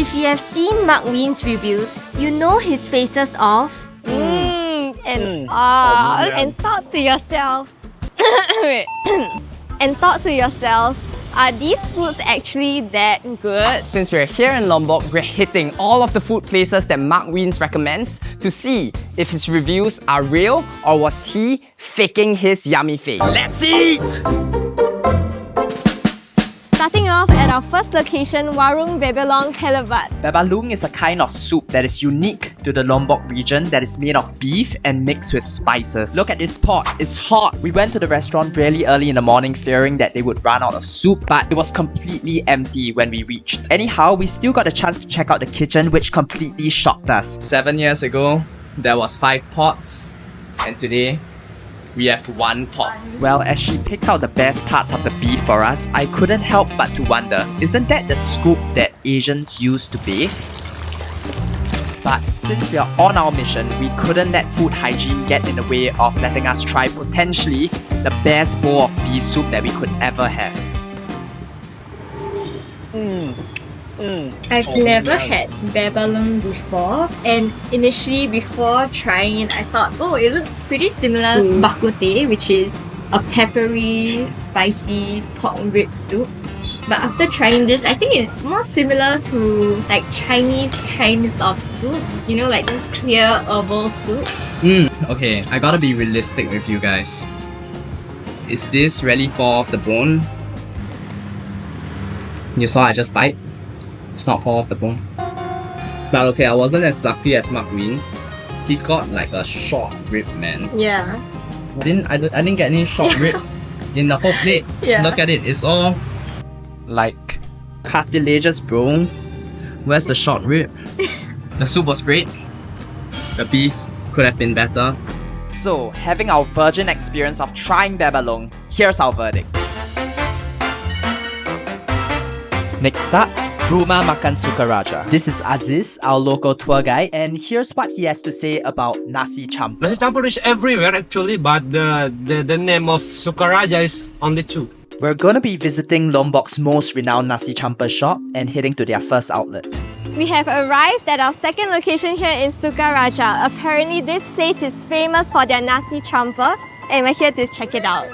If you have seen Mark Wiens' reviews, you know his faces of and thought to yourselves, are these foods actually that good? Since we're here in Lombok, we're hitting all of the food places that Mark Wiens recommends to see if his reviews are real or was he faking his yummy face. Let's eat! Starting off at our first location, Warung Bebalung Kelebet. Bebalung is a kind of soup that is unique to the Lombok region that is made of beef and mixed with spices. Look at this pot, it's hot. We went to the restaurant really early in the morning fearing that they would run out of soup, but it was completely empty when we reached. Anyhow, we still got a chance to check out the kitchen, which completely shocked us. 7 years ago, there was 5 pots, and today, we have 1 pot. Well, as she picks out the best parts of the beef for us, I couldn't help but to wonder, isn't that the scoop that Asians use to bathe? But since we are on our mission, we couldn't let food hygiene get in the way of letting us try potentially the best bowl of beef soup that we could ever have. I've never had bebalung before, and initially before trying it, I thought, oh, it looks pretty similar to bak kut teh, which is a peppery, spicy pork rib soup. But after trying this, I think it's more similar to like Chinese kinds of soup. You know, like those clear herbal soup. Okay, I gotta be realistic with you guys. Is this really fall off the bone? You saw I just bite? It's not fall off the bone. But okay, I wasn't as lucky as Mark Wiens. He got like a short rib, man. Yeah. I didn't get any short rib in the whole plate. Yeah. Look at it, it's all like cartilageous, bro. Where's the short rib? The soup was great. The beef could have been better. So, having our virgin experience of trying bebalung, here's our verdict. Next up, Rumah Makan Sukaraja. This is Aziz, our local tour guide, and here's what he has to say about nasi campur. Nasi campur is everywhere actually, but the name of Sukaraja is only 2. We're gonna be visiting Lombok's most renowned nasi campur shop and heading to their first outlet. We have arrived at our second location here in Sukaraja. Apparently, this place is famous for their nasi campur, and we're here to check it out.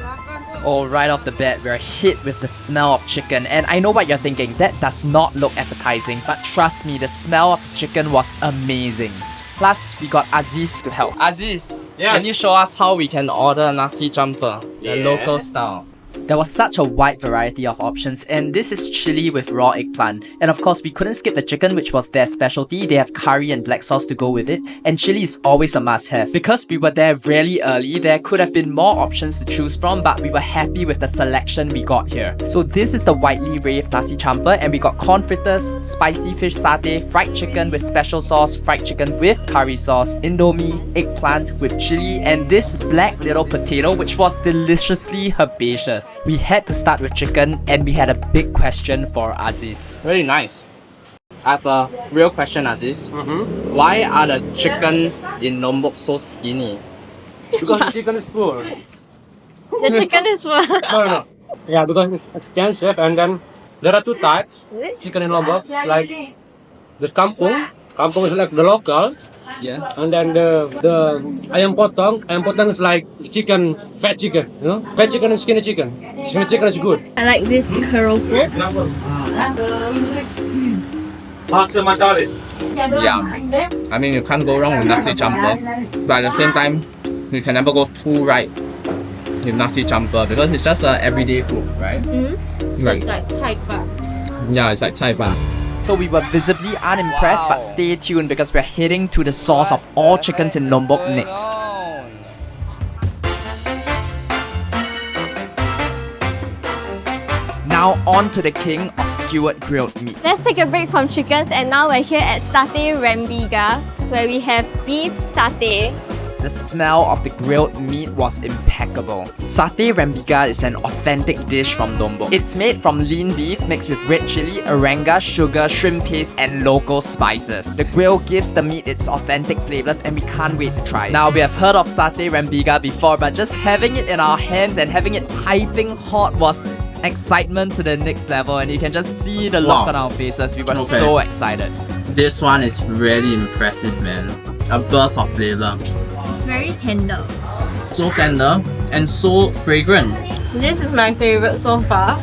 Oh, right off the bat, we're hit with the smell of chicken, and I know what you're thinking, that does not look appetizing, but trust me, the smell of the chicken was amazing. Plus, we got Aziz to help. Aziz, Yes. can you show us how we can order nasi campur, the local style? There was such a wide variety of options, and this is chili with raw eggplant. And of course, we couldn't skip the chicken, which was their specialty. They have curry and black sauce to go with it, and chili is always a must-have. Because we were there really early, there could have been more options to choose from, but we were happy with the selection we got here. So this is the widely raved nasi campur, and we got corn fritters, spicy fish satay, fried chicken with special sauce, fried chicken with curry sauce, indomie, eggplant with chili, and this black little potato, which was deliciously herbaceous. We had to start with chicken, and we had a big question for Aziz. Very nice. I have a real question, Aziz. Why are the chickens in Lombok so skinny? Because the chicken is poor. The chicken is for No. Yeah, because it's expensive, and then there are 2 types chicken in Lombok. Like the kampung. Kampung is like the local. Yeah. And then the ayam potong. Ayam potong is like chicken, fat chicken. You know, fat chicken and skinny chicken. Skinny chicken is good. I like this keropok. Yeah. I mean, you can't go wrong with nasi campur, but at the same time, you can never go too right with nasi campur because it's just a everyday food, right? Like, It's like Thai bak. yeah, it's like cai fan. So we were visibly unimpressed, but stay tuned because we're heading to the source of all chickens in Lombok next. Now on to the king of skewered grilled meat. Let's take a break from chickens, and now we're here at Sate Rembiga, where we have beef satay. The smell of the grilled meat was impeccable. Sate Rembiga is an authentic dish from Lombok. It's made from lean beef mixed with red chili, aranga, sugar, shrimp paste, and local spices. The grill gives the meat its authentic flavors, and we can't wait to try it. Now, we have heard of Sate Rembiga before, but just having it in our hands and having it piping hot was excitement to the next level, and you can just see the look Wow. on our faces. We were Okay. so excited. This one is really impressive, man. A burst of flavor. It's very tender. So tender and so fragrant. This is my favorite so far,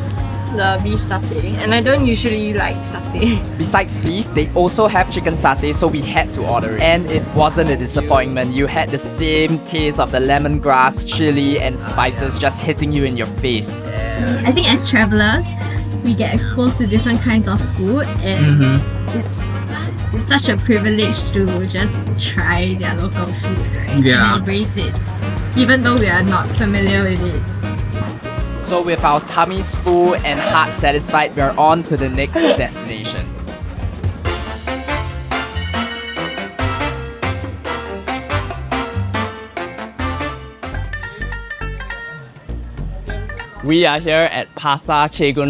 the beef satay. And I don't usually like satay. Besides beef, they also have chicken satay, so we had to order it. And it wasn't a disappointment. You had the same taste of the lemongrass, chili, and spices just hitting you in your face. I think as travelers, we get exposed to different kinds of food, and it's such a privilege to just try their local food, right? Yeah. And embrace it, even though we are not familiar with it. So with our tummies full and heart satisfied, we're on to the next destination. We are here at Pasar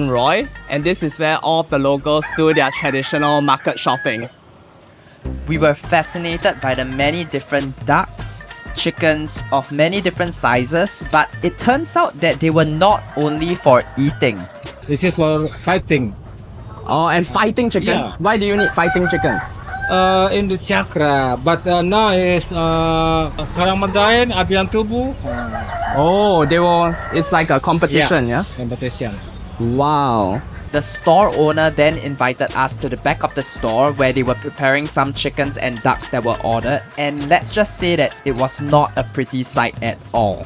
Roek, and this is where all of the locals do their traditional market shopping. We were fascinated by the many different ducks, chickens of many different sizes, but it turns out that they were not only for eating. This is for fighting. Oh, and fighting chicken? Yeah. Why do you need fighting chicken? In the chakra, but now is Ramadan, Ayam Tubuh, Oh, it's like a competition, yeah? competition. Wow. The store owner then invited us to the back of the store where they were preparing some chickens and ducks that were ordered, and let's just say that it was not a pretty sight at all.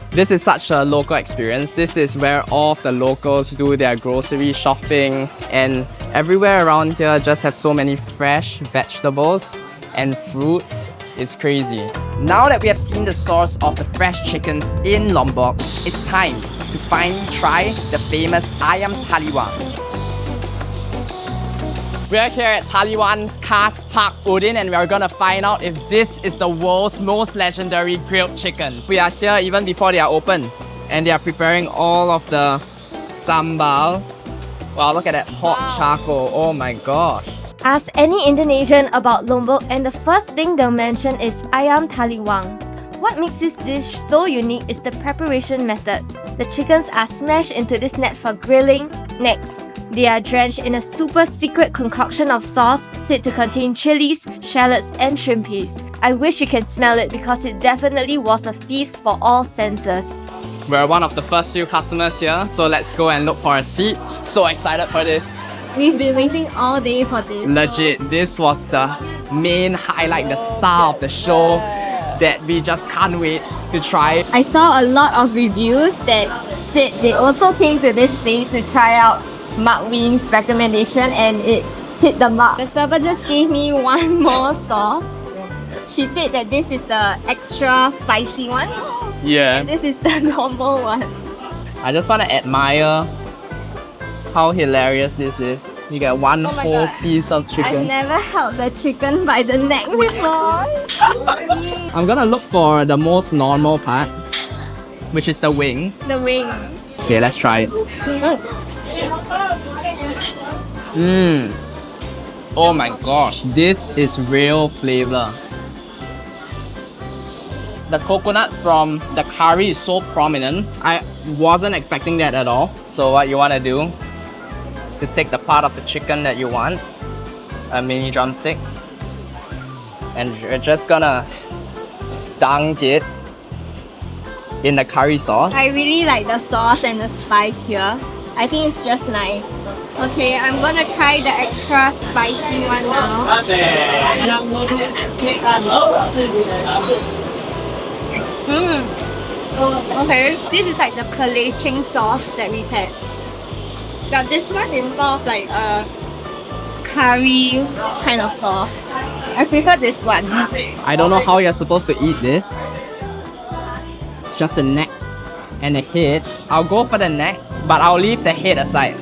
This is such a local experience. This is where all of the locals do their grocery shopping, and everywhere around here just have so many fresh vegetables and fruits. It's crazy. Now that we have seen the source of the fresh chickens in Lombok, it's time to finally try the famous Ayam Taliwang. We're here at Taliwang Khas Park Udin, and we're gonna find out if this is the world's most legendary grilled chicken. We are here even before they are open, and they are preparing all of the sambal. Wow, look at that hot charcoal. Oh my god. Ask any Indonesian about Lombok and the first thing they'll mention is Ayam Taliwang. What makes this dish so unique is the preparation method. The chickens are smashed into this net for grilling. Next, they are drenched in a super secret concoction of sauce said to contain chilies, shallots, and shrimp paste. I wish you can smell it because it definitely was a feast for all senses. We're one of the first few customers here, so let's go and look for a seat. So excited for this. We've been waiting all day for this. Legit, this was the main highlight, the star of the show that we just can't wait to try. I saw a lot of reviews that said they also came to this place to try out Mark Wiens' recommendation, and it hit the mark. The server just gave me one more sauce. She said that this is the extra spicy one, Yeah. and this is the normal one. I just want to admire how hilarious this is. You get one Oh my whole God. piece of I've chicken. never held the chicken by the neck before. I'm gonna look for the most normal part, which is the wing. The wing. Okay, let's try it. Oh my gosh, this is real flavor. The coconut from the curry is so prominent. I wasn't expecting that at all. So what you want to do is to take the part of the chicken that you want, a mini drumstick, and you're just gonna dunk it in the curry sauce. I really like the sauce and the spice here. I think it's just nice. Okay, I'm gonna try the extra spicy one now. Okay, this is like the colaching sauce that we've had. But this one involves like a curry kind of sauce. I prefer this one. I don't know how you're supposed to eat this. It's just the neck and the head. I'll go for the neck, but I'll leave the head aside.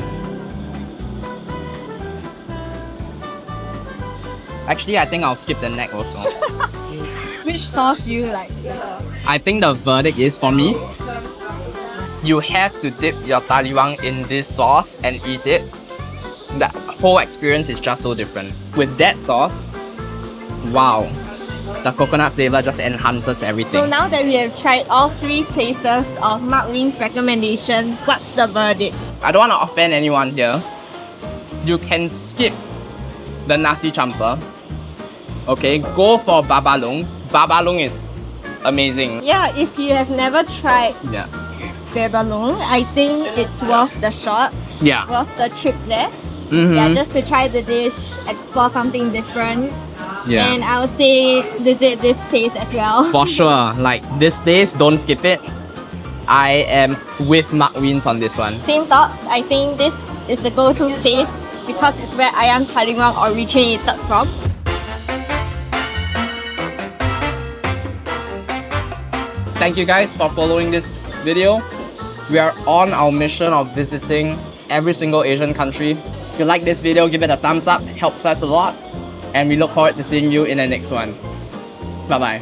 Actually, I think I'll skip the neck also. Which sauce do you like? I think the verdict is, for me, you have to dip your taliwang in this sauce and eat it. The whole experience is just so different. With that sauce, wow. The coconut flavor just enhances everything. So now that we have tried all 3 places of Mark Wiens' recommendations, what's the verdict? I don't want to offend anyone here. You can skip the nasi campur. Okay, go for Bebalung. Bebalung is amazing. Yeah, if you have never tried Yeah. Bebalung, I think it's worth the shot, Yeah. worth the trip there. Mm-hmm. Yeah, just to try the dish, explore something different. Yeah. And I would say visit this place as well. For sure. Like this place, don't skip it. I am with Mark Wiens on this one. Same thought, I think this is the go-to place because it's where Ayam Taliwang originated from. Thank you guys for following this video. We are on our mission of visiting every single Asian country. If you like this video, give it a thumbs up. It helps us a lot. And we look forward to seeing you in the next one. Bye bye.